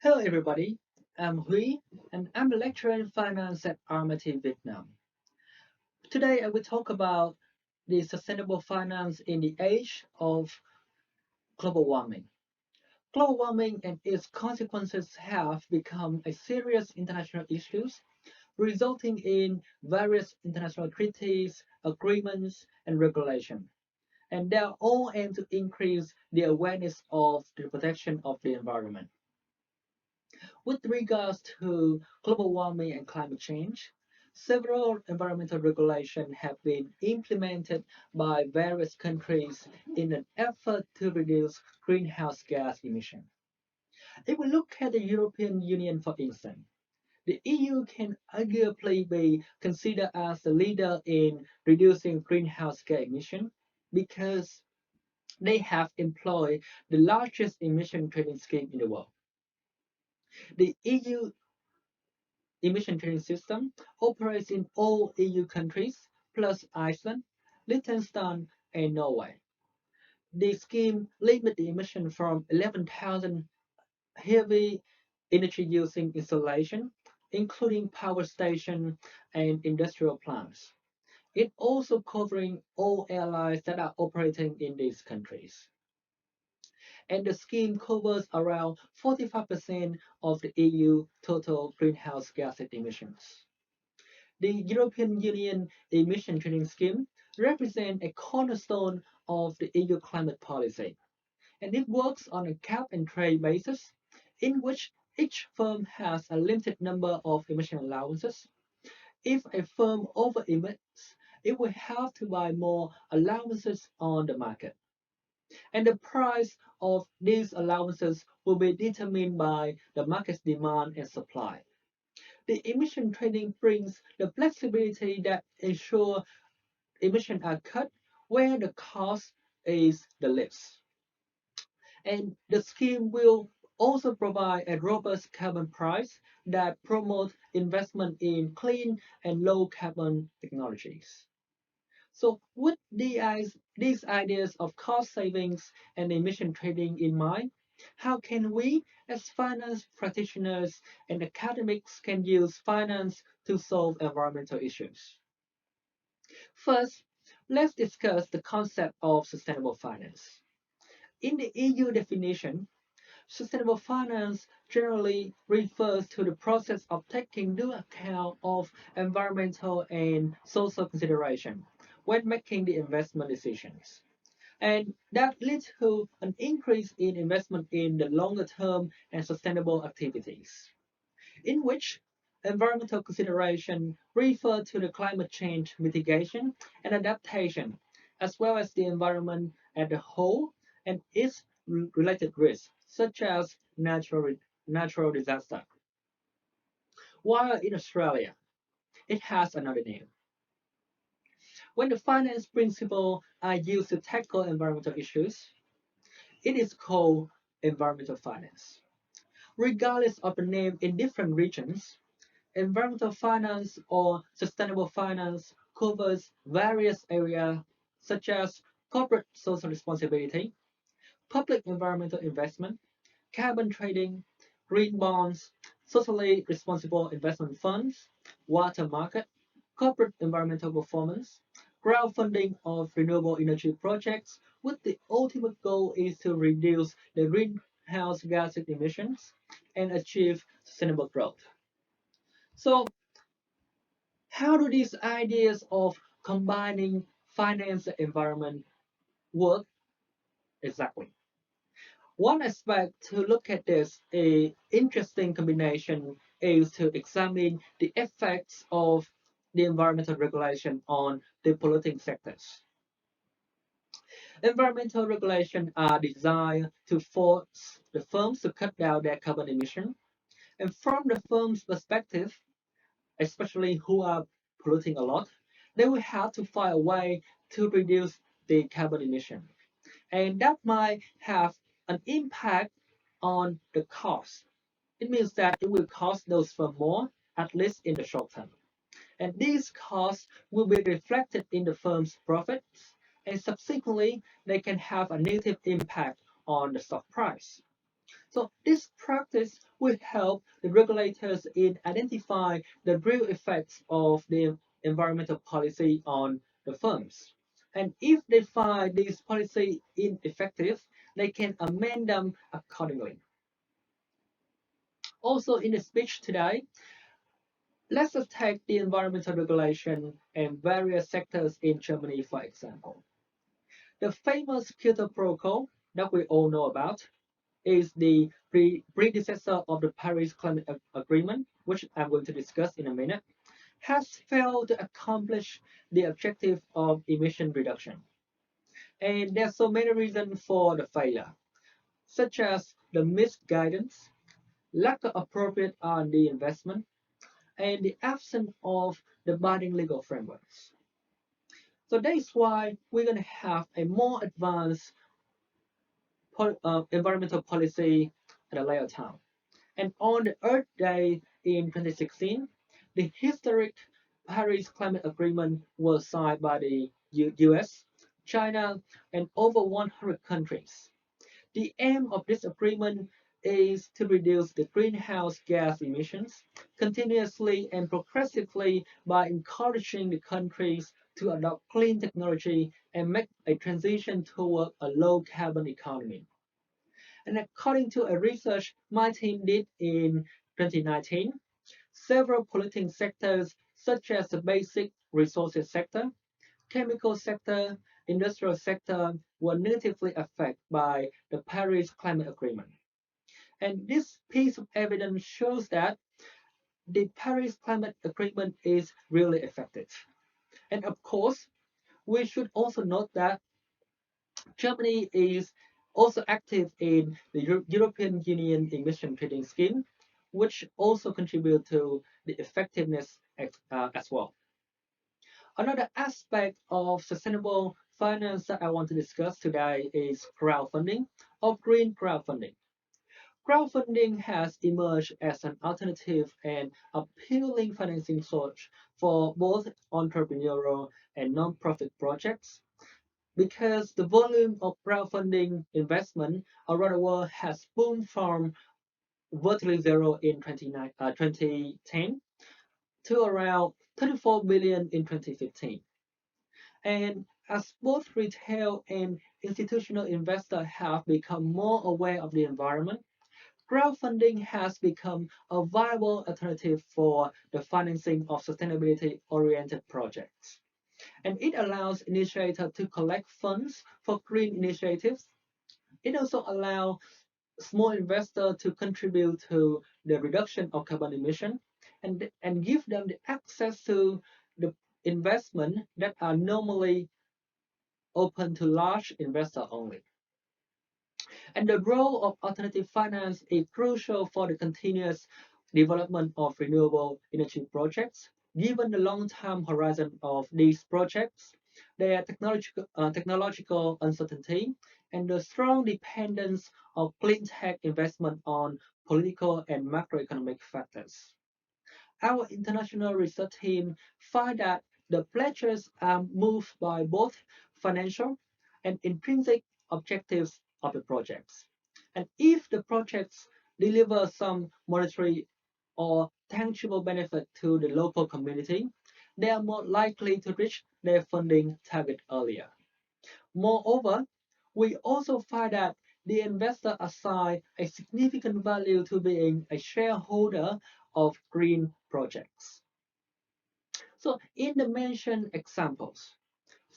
Hello everybody, I'm Hui and I'm a lecturer in finance at RMIT Vietnam. Today I will talk about the sustainable finance in the age of global warming. Global warming and its consequences have become a serious international issue, resulting in various international treaties, agreements, and regulations. And they are all aimed to increase the awareness of the protection of the environment. With regards to global warming and climate change, several environmental regulations have been implemented by various countries in an effort to reduce greenhouse gas emissions. If we look at the European Union, for instance, the EU can arguably be considered as the leader in reducing greenhouse gas emissions because they have employed the largest emission trading scheme in the world. The EU emission trading system operates in all EU countries, plus Iceland, Liechtenstein, and Norway. The scheme limits the emission from 11,000 heavy energy-using installations, including power stations and industrial plants. It also covering all airlines that are operating in these countries. And the scheme covers around 45% of the EU total greenhouse gas emissions. The European Union Emission Trading Scheme represents a cornerstone of the EU climate policy, and it works on a cap and trade basis in which each firm has a limited number of emission allowances. If a firm over emits, it will have to buy more allowances on the market. And the price of these allowances will be determined by the market's demand and supply. The emission trading brings the flexibility that ensure emissions are cut where the cost is the least. And the scheme will also provide a robust carbon price that promotes investment in clean and low carbon technologies. So with these ideas of cost savings and emission trading in mind, how can we as finance practitioners and academics can use finance to solve environmental issues? First, let's discuss the concept of sustainable finance. In the EU definition, sustainable finance generally refers to the process of taking due account of environmental and social consideration when making the investment decisions. And that leads to an increase in investment in the longer term and sustainable activities, in which environmental consideration refer to the climate change mitigation and adaptation, as well as the environment as a whole and its related risks, such as natural disaster. While in Australia, it has another name. When the finance principles are used to tackle environmental issues, it is called environmental finance. Regardless of the name in different regions, environmental finance or sustainable finance covers various areas such as corporate social responsibility, public environmental investment, carbon trading, green bonds, socially responsible investment funds, water market, corporate environmental performance, crowdfunding of renewable energy projects, with the ultimate goal is to reduce the greenhouse gas emissions and achieve sustainable growth. So how do these ideas of combining finance and environment work exactly? One aspect to look at this a interesting combination is to examine the effects of the environmental regulation on the polluting sectors. Environmental regulations are designed to force the firms to cut down their carbon emission. And from the firm's perspective, especially who are polluting a lot, they will have to find a way to reduce the carbon emission. And that might have an impact on the cost. It means that it will cost those firms more, at least in the short term. And these costs will be reflected in the firm's profits, and subsequently, they can have a negative impact on the stock price. So this practice will help the regulators in identify the real effects of the environmental policy on the firms. And if they find this policy ineffective, they can amend them accordingly. Also, in the speech today, let's just take the environmental regulation in various sectors in Germany, for example. The famous Kyoto Protocol that we all know about is the predecessor of the Paris Climate Agreement, which I'm going to discuss in a minute, has failed to accomplish the objective of emission reduction. And there's so many reasons for the failure, such as the misguidance, lack of appropriate R&D investment, and the absence of the binding legal frameworks. So that is why we're going to have a more advanced environmental policy at a later time. And on the Earth Day in 2016, the historic Paris Climate Agreement was signed by the US, China, and over 100 countries. The aim of this agreement is to reduce the greenhouse gas emissions continuously and progressively by encouraging the countries to adopt clean technology and make a transition toward a low carbon economy. And according to a research my team did in 2019, several polluting sectors such as the basic resources sector, chemical sector, industrial sector were negatively affected by the Paris Climate Agreement. And this piece of evidence shows that the Paris Climate Agreement is really effective. And of course, we should also note that Germany is also active in the European Union emission trading scheme, which also contribute to the effectiveness as well. Another aspect of sustainable finance that I want to discuss today is crowdfunding or green crowdfunding. Crowdfunding has emerged as an alternative and appealing financing source for both entrepreneurial and non-profit projects because the volume of crowdfunding investment around the world has boomed from virtually zero in 2010 to around 34 billion in 2015. And as both retail and institutional investors have become more aware of the environment, crowdfunding has become a viable alternative for the financing of sustainability-oriented projects. And it allows initiators to collect funds for green initiatives. It also allows small investors to contribute to the reduction of carbon emission and give them the access to the investment that are normally open to large investors only. And the role of alternative finance is crucial for the continuous development of renewable energy projects. Given the long-term horizon of these projects, their technological uncertainty, and the strong dependence of clean tech investment on political and macroeconomic factors. Our international research team find that the pledges are moved by both financial and intrinsic objectives of the projects. And if the projects deliver some monetary or tangible benefit to the local community, they are more likely to reach their funding target earlier. Moreover, we also find that the investor assign a significant value to being a shareholder of green projects. So in the mentioned examples,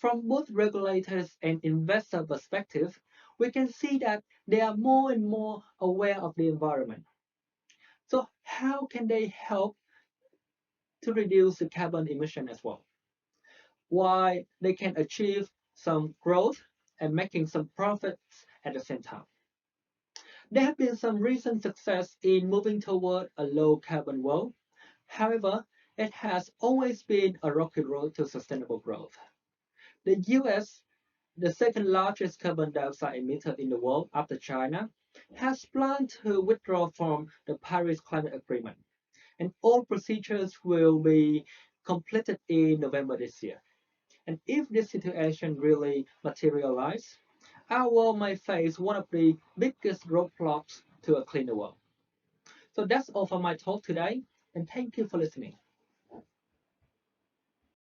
from both regulators and investor perspective, we can see that they are more and more aware of the environment. So how can they help to reduce the carbon emission as well? Why they can achieve some growth and making some profits at the same time. There have been some recent success in moving toward a low carbon world. However, it has always been a rocky road to sustainable growth. The US, the second largest carbon dioxide emitter in the world after China, has planned to withdraw from the Paris Climate Agreement, and all procedures will be completed in November this year. And if this situation really materializes, our world may face one of the biggest roadblocks to a cleaner world. So that's all for my talk today, and thank you for listening.